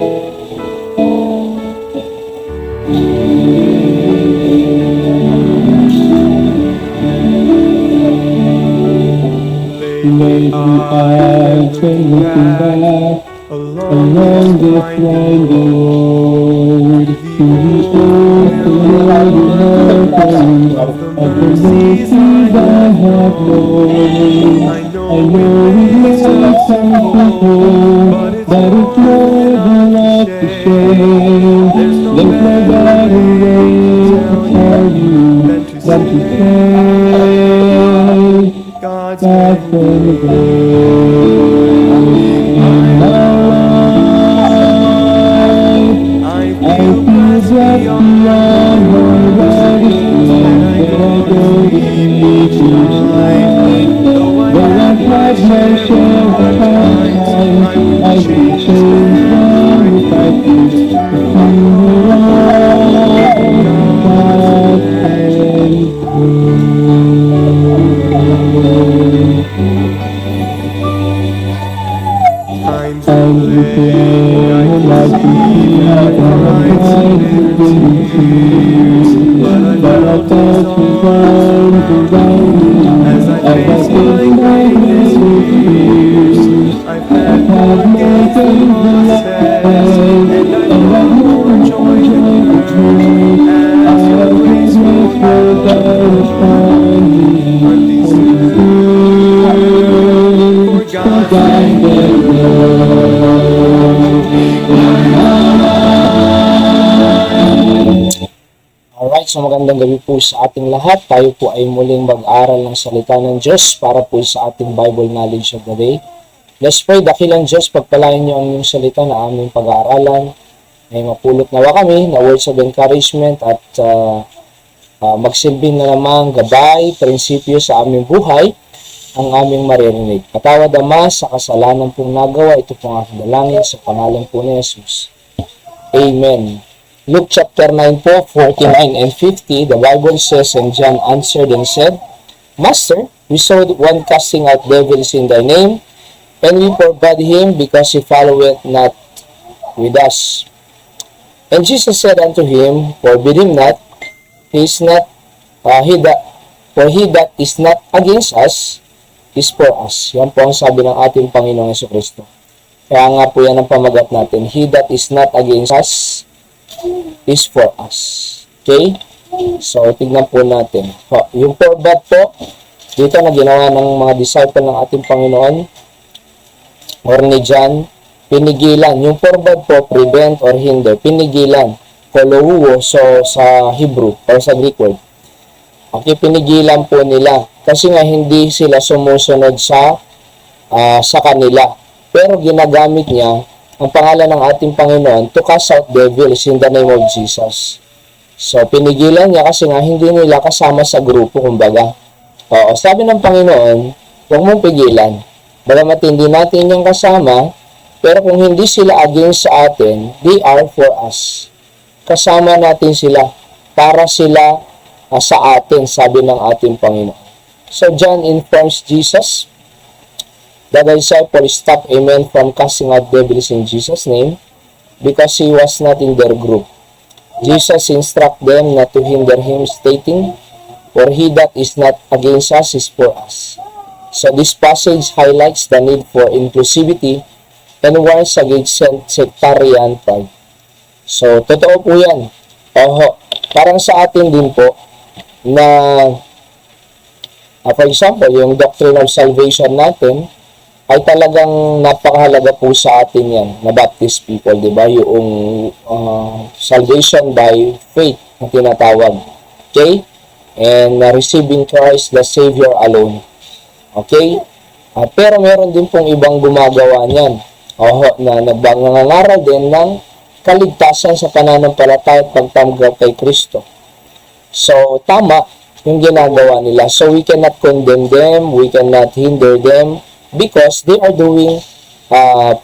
Lately I've been looking back along this winding road to the earth around the heaven of the mercies I have known. I know it makes some people, but it's more than enough to share. There's no better way to tell you than to say God's been good in my life. I feel just beyond horizons that I don't need to find. Though I've had my share of times, I would change them if I could. Times of pain, I see but I'll touch the ground around me as I face my greatest fears. I've had more gains than losses, and I know more joy than pain. As your grace will flow down upon me, for God's Alright, so magandang gabi po sa ating lahat. Tayo po ay muling mag-aral ng salita ng Diyos para po sa ating Bible knowledge of the day. Let's pray. Dakilang Diyos, pagpalain niyo ang inyong salita na aming pag-aaralan. May mapulot nawa kami na words of encouragement at magsilbing na namang gabay, prinsipyo sa aming buhay ang aming maririnig. Patawad Ama sa kasalanan pong nagawa. Ito pong aking dalangin sa pangalan po ni Jesus. Amen. Luke chapter 9 po, 49 and 50, the Bible says, and John answered and said, Master, we saw one casting out devils in thy name, and we forbade him because he followeth not with us. And Jesus said unto him, Forbid him not, he that is not against us is for us. Yan po ang sabi ng ating Panginoong Jesucristo. Kaya nga po yan ang pamagat natin, he that is not against us is for us. Okay? So, tignan po natin. Yung forbade po, dito na ginawa ng mga disciple ng ating Panginoon or ni John, pinigilan. Yung forbade po, prevent or hinder, pinigilan. Kolouo, so sa Hebrew or sa Greek word. Okay, pinigilan po nila. Kasi nga hindi sila sumusunod sa kanila. Pero ginagamit niya ang pangalan ng ating Panginoon to cast out devils in the name of Jesus. So, pinigilan niya kasi nga hindi nila kasama sa grupo, kumbaga. Oo, sabi ng Panginoon, huwag mong pigilan. Bagamat hindi natin yung kasama, pero kung hindi sila against sa atin, they are for us. Kasama natin sila para sila sa atin, sabi ng ating Panginoon. So, John informs Jesus that the disciples stopped a man from casting out devils in Jesus' name because he was not in their group. Jesus instructed them not to hinder him, stating, For he that is not against us is for us. So this passage highlights the need for inclusivity and warns against sectarian pride. So, totoo po yan. Parang sa atin din po na, for example, yung doctrine of salvation natin, ay talagang napakahalaga po sa atin yan, na Baptist people, di ba? Yung salvation by faith na tinatawag. Okay? And receiving Christ the Savior alone. Okay? Pero meron din pong ibang gumagawa niyan. Na nangangaral din ng kaligtasan sa pananampalataya at pagtanggap kay Kristo. So, tama yung ginagawa nila. So, we cannot condemn them, we cannot hinder them, because they are doing,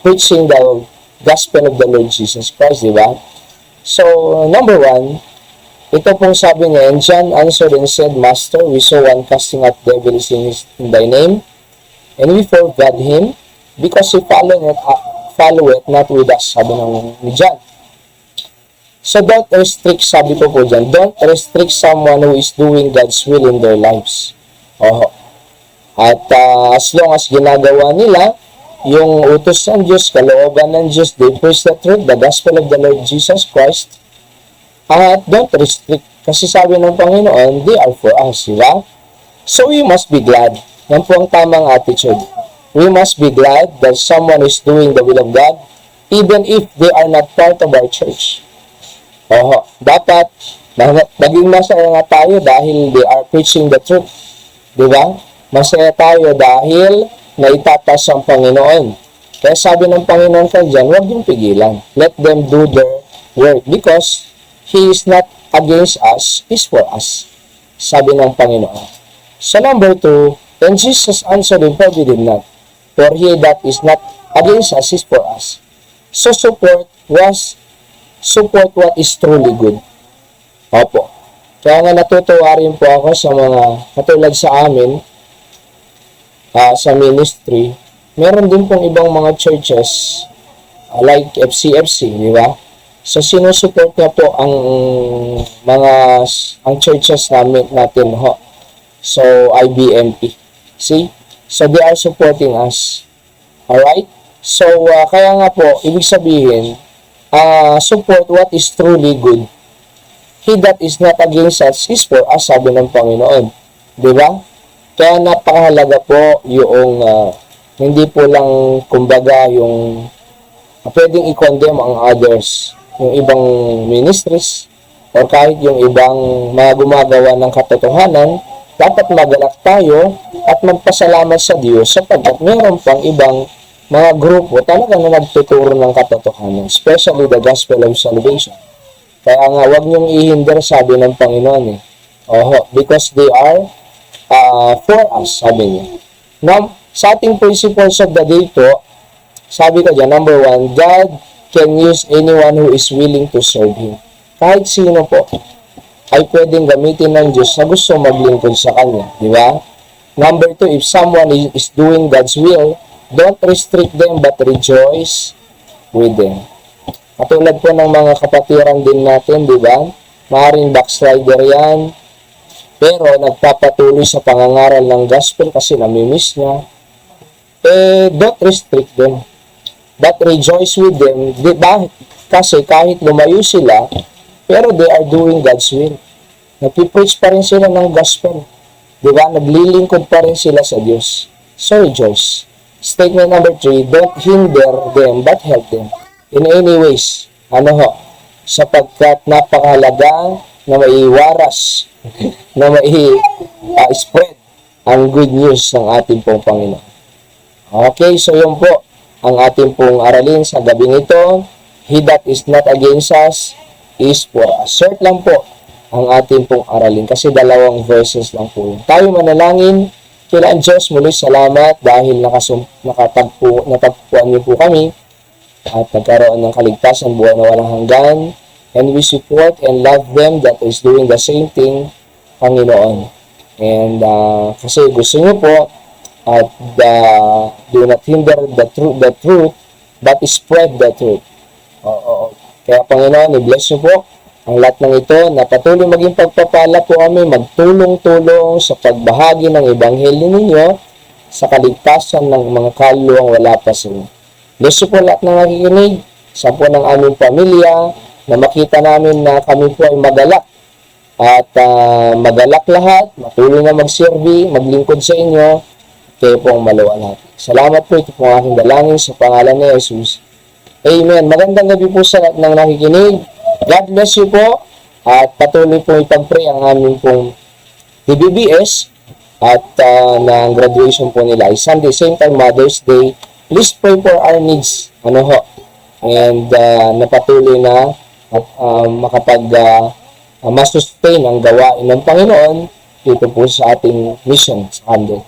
preaching the gospel of the Lord Jesus Christ, di ba? So, number one, ito pong sabi niya, and John answered and said, Master, we saw one casting out devils in thy name, and we forbade him, because he followeth not with us, sabi ng ni John. So don't restrict, sabi ko po dyan, don't restrict someone who is doing God's will in their lives. At as long as ginagawa nila yung utos ng Diyos, kalooban ng Diyos, they preach the truth, the gospel of the Lord Jesus Christ, at don't restrict. Kasi sabi ng Panginoon, they are for us, di ba? So we must be glad. Yan po ang tamang attitude. We must be glad that someone is doing the will of God, even if they are not part of our church. Dapat maging masaya nga tayo dahil they are preaching the truth. Di ba? Masaya tayo dahil naitatas ang Panginoon. Kaya sabi ng Panginoon kay John, huwag yung pigilan. Let them do their work because He is not against us, He is for us. Sabi ng Panginoon. So number 2, and Jesus answered and forbid him not, for he that is not against us is for us. So support what is truly good. Opo. Kaya nga natutuwa rin po ako sa mga katulad sa amin, sa ministry. Meron din pong ibang mga churches like FCFC, di ba? So sinusupport niya po ang churches natin ho. So IBMP. See? So they are supporting us. Alright? So kaya nga po, ibig sabihin, support what is truly good. He that is not against us is for us, sabi ng Panginoon. Diba? Kaya napakahalaga po yung hindi po lang kumbaga yung pwedeng i-condemn ang others, yung ibang ministries o kahit yung ibang mga gumagawa ng katotohanan. Dapat magalak tayo at magpasalamat sa Diyos sapagkat meron pang ibang mga grupo talaga na nagtuturo ng katotohanan, especially the gospel of salvation. Kaya nga, huwag niyong ihinder, sabi ng Panginoon because they are for us, sabi niya. Now, sa ating principles of the day po, sabi ko dyan, number 1, God can use anyone who is willing to serve Him. Kahit sino po ay pwedeng gamitin ng Diyos na gusto maglingkod sa Kanya, di ba? Number 2, if someone is doing God's will, don't restrict them but rejoice with them. Katulad po ng mga kapatiran din natin, di ba? Maaaring backslider yan, pero nagpapatuloy sa pangangaral ng gospel kasi namimiss niya. Don't restrict them, but rejoice with them. Di ba? Kasi kahit lumayo sila, pero they are doing God's will. Nagpipreach pa rin sila ng gospel. Di ba? Naglilingkod pa rin sila sa Diyos. So rejoice. Statement number 3, don't hinder them, but help them in any ways. Sapagkat napakahalaga na maiwaras, na mai-spread ang good news ng ating pong Panginoon. Okay, so yun po ang ating pong aralin sa gabing ito. He that is not against us is for us. Short lang po ang ating pong aralin kasi 2 verses lang po yun. Tayo manalangin. Kailan Diyos, muli salamat dahil natagpuan niyo po kami at nagkaroon ng kaligtasan, buhay na walang hanggan. And we support and love them that is doing the same thing, Panginoon. And kasi gusto niyo po at do not hinder the truth, but spread the truth. Kaya Panginoon, i-bless niyo po ang lahat ng ito na patuloy maging pagpapala po kami, magtulong-tulong sa pagbahagi ng Ebanghelyo ninyo sa kaligtasan ng mga kaluluwang wala pa sa inyo. Bless po lahat ng nakikinig, sa po ng aming pamilya, na makita namin na kami po ay magalak. At magalak lahat, matuloy na magserbi, maglingkod sa inyo, kayo pong maluwalhati. Salamat po, ito po ang aking dalangin sa pangalan ni Jesus. Amen. Magandang gabi po sa lahat ng nakikinig. God bless you po at patuloy po ipag-pray ang aming pong DBBS at na graduation po nila ay Sunday, same time Mother's Day. Please pray for our needs and napatuloy na masustain ang gawain ng Panginoon dito po sa ating mission sa Sunday.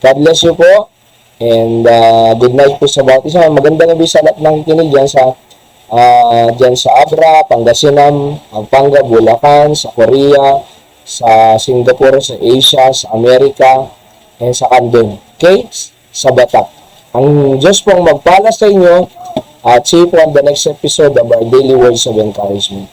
God bless you po and good night po sa bawat isa. Magandang gabi sa lahat ng kinig dyan sa Abra, Pangasinan, Pampanga, Bulacan, sa Korea, sa Singapore, sa Asia, sa Amerika, and sa Candon. Okay? Sa Batak. Ang Diyos pong magpala sa inyo At see you po on the next episode of our Daily Words of Encouragement.